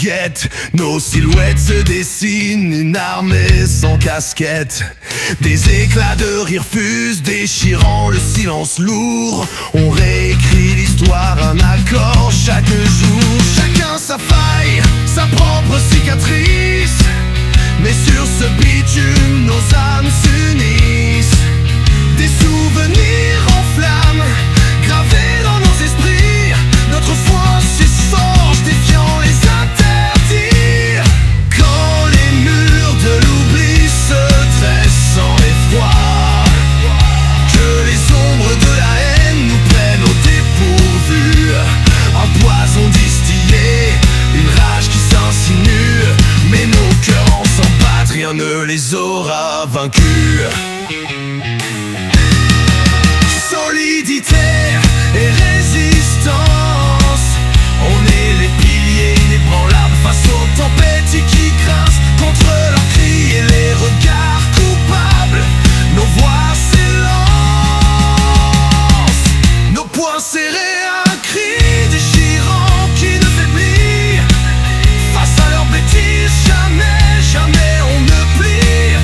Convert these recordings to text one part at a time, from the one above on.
guette. Nos silhouettes se dessinent, une armée sans casquette. Des éclats de rire fusent, déchirant le silence lourd. On réécrit l'histoire, un accord chaque jour. Chacun sa faille, sa propre cicatrice. Mais sur ce bitume, nos âmes s'unissent. Des souvenirs en flammes, gravés dans nos esprits. Notre foi se forge, défiant les interdits. Quand les murs de l'oubli se dressent sans effroi, que les ombres de la haine nous prennent au dépourvu. Un poison distillé, une rage qui s'insinue. Mais nos cœurs en s'en battent, rien ne les aura vaincus. Solidité et résistance, on est les piliers inébranlables face aux tempêtes qui grincent contre leurs cris et les regards coupables. Nos voix s'élancent, nos poings serrés, un cri déchirant qui ne faiblit. Face à leurs bêtises, jamais, jamais on ne plie.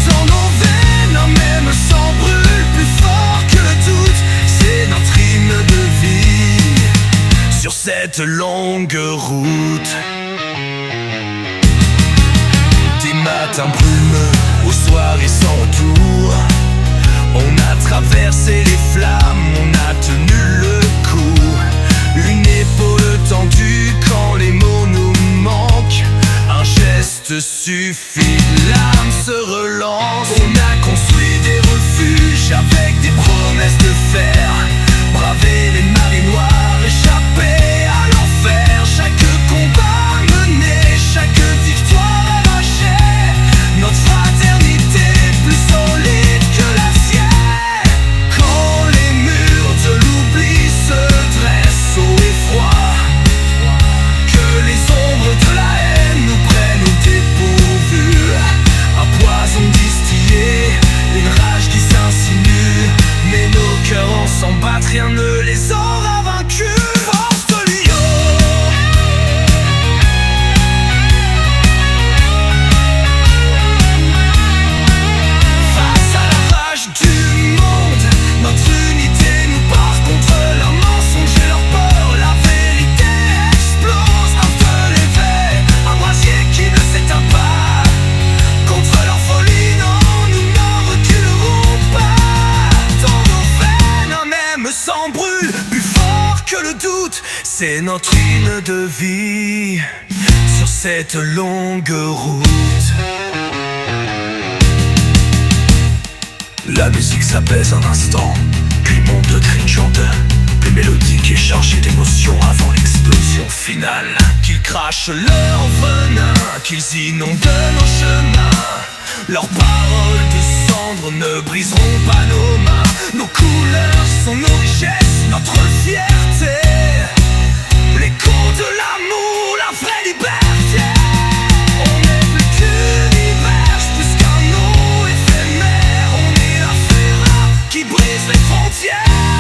Dans nos veines, un même sang brûle plus fort que le doute. C'est notre hymne de vie sur cette longue route. Des matins brumeux aux soirées sans retour, on a traversé les flammes, on a tenu le coup. Une épaule tendue quand les mots nous manquent. Un geste suffit, l'âme se relance. On a construit des refuges avec des promesses de fer. Braver les marées noires, échapper à l'enfer. Chaque combat mené, chaque victoire arrachée. Notre fraternité plus solide que l'acier. Quand les murs de l'oubli se dressent haut et froid, que les ombres de la haine nous prennent au dépourvu. Un poison distillé, une rage qui s'insinue. Mais nos cœurs en s'en battent, rien ne les aura vaincus. Force de lion. Face à la rage du monde, notre unité nous part contre leurs mensonges et leur peur. La vérité explose, un feu levé, un brasier qui ne s'éteint pas. Contre leur folie, non, nous n'en reculerons pas. Dans nos veines, un même sang brûle, plus fort que le doute. C'est notre hymne de vie sur cette longue route. La musique s'apaise un instant, puis monte de trinchante, plus mélodique et chargée d'émotions avant l'explosion finale. Qu'ils crachent leur venin, qu'ils inondent nos chemins. Leurs paroles de cendres ne briseront pas nos mains. Nos couleurs sont nos richesses, notre fierté. L'écho de l'amour, la vraie liberté. On est plus qu'univers, plus qu'un nom éphémère. On est la ferraille qui brise les frontières.